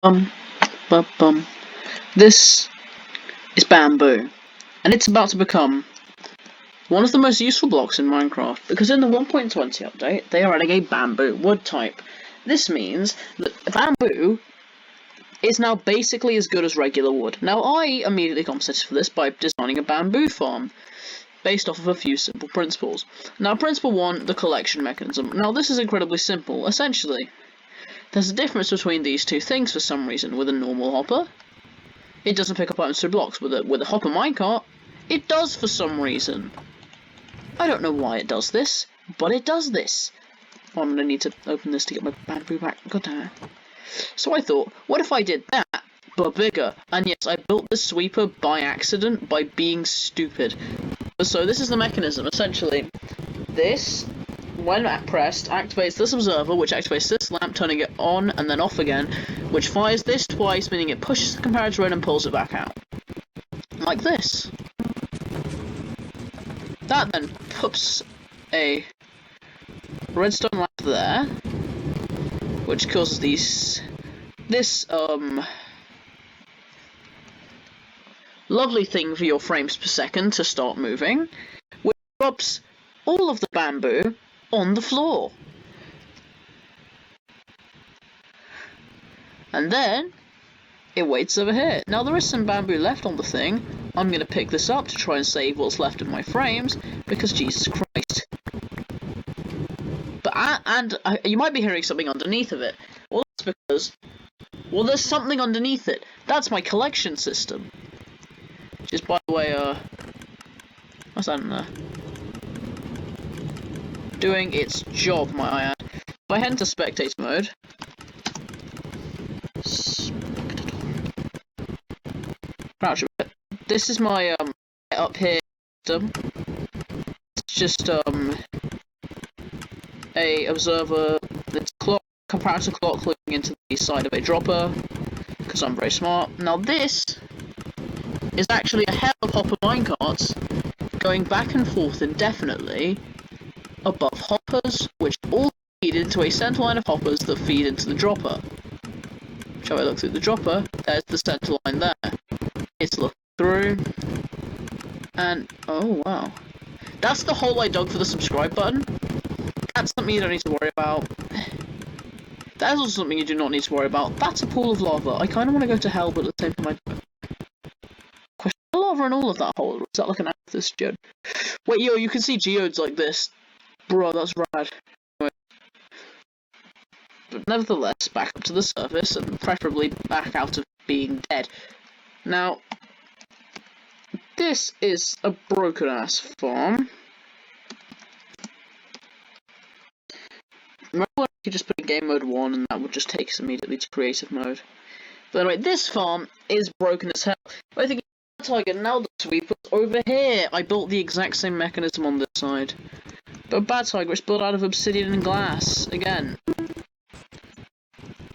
Um, bum. This is bamboo, and it's about to become one of the most useful blocks in Minecraft, because in the 1.20 update, they are adding a bamboo wood type. This means that bamboo is now basically as good as regular wood. Now, I immediately compensated for this by designing a bamboo farm, based off of a few simple principles. Now, principle 1, the collection mechanism. Now, this is incredibly simple. Essentially, there's a difference between these two things for some reason. With a normal hopper, it doesn't pick up items through blocks. With a hopper minecart, it does for some reason. I don't know why it does this, but it does this. Oh, I'm gonna need to open this to get my bamboo back. God damn it. So I thought, what if I did that, but bigger? And yes, I built the sweeper by accident, by being stupid. So this is the mechanism. Essentially, this, when pressed, activates this observer, which activates this lamp, turning it on and then off again, which fires this twice, meaning it pushes the comparator in and pulls it back out. Like this. That then puts a redstone lamp there, which causes this lovely thing for your frames per second to start moving, which drops all of the bamboo on the floor. And then it waits over here. Now there is some bamboo left on the thing. I'm going to pick this up to try and save what's left of my frames, because Jesus Christ. But you might be hearing something underneath of it. Well, that's because, well, there's something underneath it. That's my collection system. Which is, by the way, what's that in there? Doing its job, might I add. If I head into spectator mode, crouch a bit. This is my up here system. It's just a observer. It's clock, comparator clock looking into the side of a dropper, because I'm very smart. Now this is actually a hell of hopper minecarts going back and forth indefinitely above hoppers, which all feed into a center line of hoppers that feed into the dropper. Shall I look through the dropper? There's the center line there. It's looking through, and oh wow, that's the hole I dug for the subscribe button. That's something you don't need to worry about. That is also something you do not need to worry about. That's a pool of lava. I kind of want to go to hell, but at the same time I don't. Question: lava in all of that hole? Or is that like an amethyst geode? Wait, yo, you can see geodes like this. Bro, that's rad. Anyway. But nevertheless, back up to the surface, and preferably back out of being dead. Now, this is a broken-ass farm. Remember when I could just put in game mode 1 and that would just take us immediately to creative mode? But anyway, this farm is broken as hell. But I think Tiger, now the sweeper's over here. I built the exact same mechanism on this side. But Bad Tiger, it's built out of obsidian and glass. Again.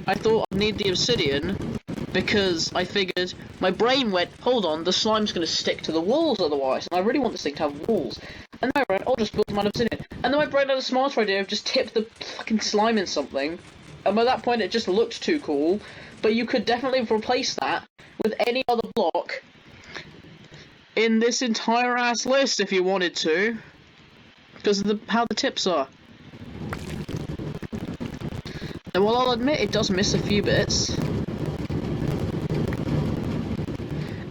I thought I'd need the obsidian because I figured my brain went, hold on, the slime's going to stick to the walls otherwise, and I really want this thing to have walls. And then I went, I'll just build them out of obsidian. And then my brain had a smarter idea of just tip the fucking slime in something. And by that point it just looked too cool, but you could definitely replace that with any other block in this entire ass list if you wanted to, because of how the tips are. And while I'll admit it does miss a few bits,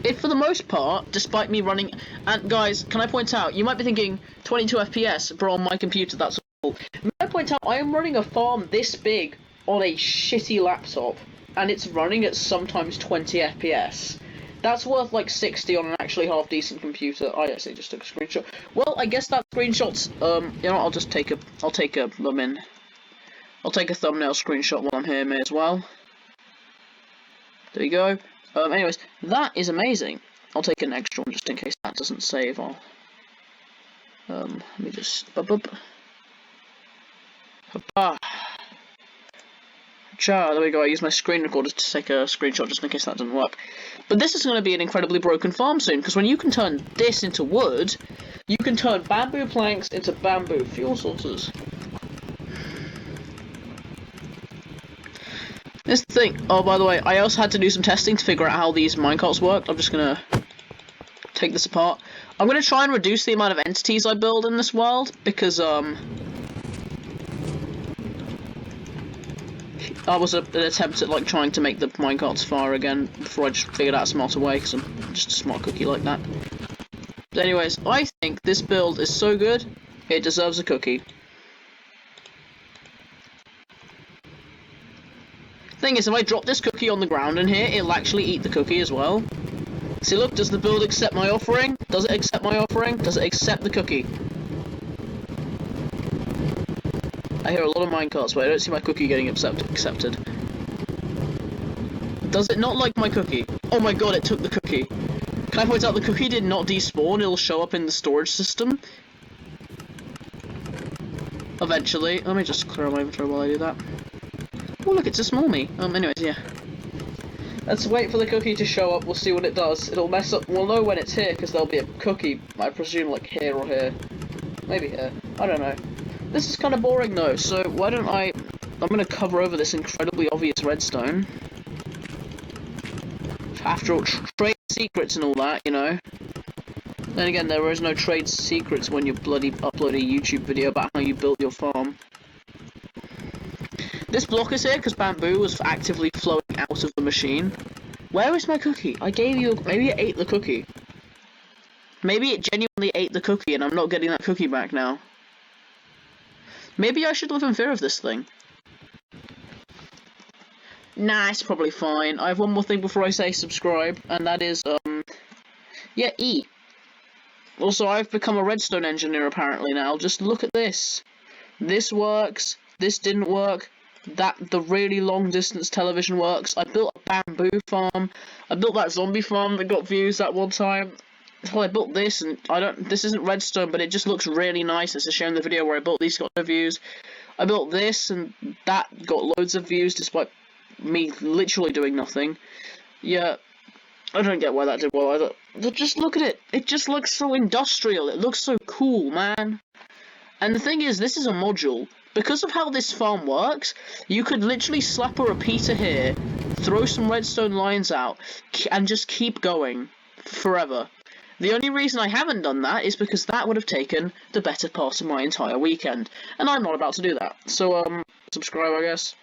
it for the most part, despite me running, and guys, can I point out, you might be thinking 22 FPS, bro, on my computer, that's all. May I point out, I am running a farm this big on a shitty laptop, and it's running at sometimes 20 FPS. That's worth like 60 on an actually half decent computer. I actually just took a screenshot. Well, I guess that screenshot's, you know, I'll take a thumbnail screenshot while I'm here, may as well. There you go. Anyways, that is amazing. I'll take an extra one just in case that doesn't save. Let me just there we go. I use my screen recorder to take a screenshot just in case that doesn't work. But this is going to be an incredibly broken farm soon, because when you can turn this into wood, you can turn bamboo planks into bamboo fuel sources. This thing. Oh, by the way, I also had to do some testing to figure out how these minecarts worked. I'm just gonna take this apart. I'm gonna try and reduce the amount of entities I build in this world because I was an attempt at like trying to make the minecarts fire again before I just figured out a smarter way because I'm just a smart cookie like that. But anyways, I think this build is so good, it deserves a cookie. Thing is, if I drop this cookie on the ground in here, it'll actually eat the cookie as well. See, look, does the build accept my offering? Does it accept my offering? Does it accept the cookie? I hear a lot of minecarts, but I don't see my cookie getting accepted. Does it not like my cookie? Oh my god, it took the cookie. Can I point out the cookie did not despawn, it'll show up in the storage system. Eventually. Let me just clear my inventory while I do that. Oh look, it's a small me. Anyways, yeah. Let's wait for the cookie to show up, we'll see what it does. It'll mess up, we'll know when it's here, because there'll be a cookie, I presume, like here or here. Maybe here. I don't know. This is kind of boring though, so why don't I'm gonna cover over this incredibly obvious redstone. After all, trade secrets and all that, you know. Then again, there is no trade secrets when you bloody upload a YouTube video about how you built your farm. This block is here because bamboo was actively flowing out of the machine. Where is my cookie? I gave you... Maybe it ate the cookie. Maybe it genuinely ate the cookie and I'm not getting that cookie back now. Maybe I should live in fear of this thing. Nah, it's probably fine. I have one more thing before I say subscribe, and that is, yeah, eat. Also, I've become a redstone engineer apparently now. Just look at this. This works. This didn't work. The really long distance television works. I built a bamboo farm. I built that zombie farm that got views that one time. Well, I built this, and this isn't redstone, but it just looks really nice. It's a shame the video where I built these got no views. I built this, and that got loads of views despite me literally doing nothing. Yeah, I don't get why that did well either. But just look at it. It just looks so industrial. It looks so cool, man. And the thing is, this is a module. Because of how this farm works, you could literally slap a repeater here, throw some redstone lines out, and just keep going forever. The only reason I haven't done that is because that would have taken the better part of my entire weekend. And I'm not about to do that. So, subscribe, I guess.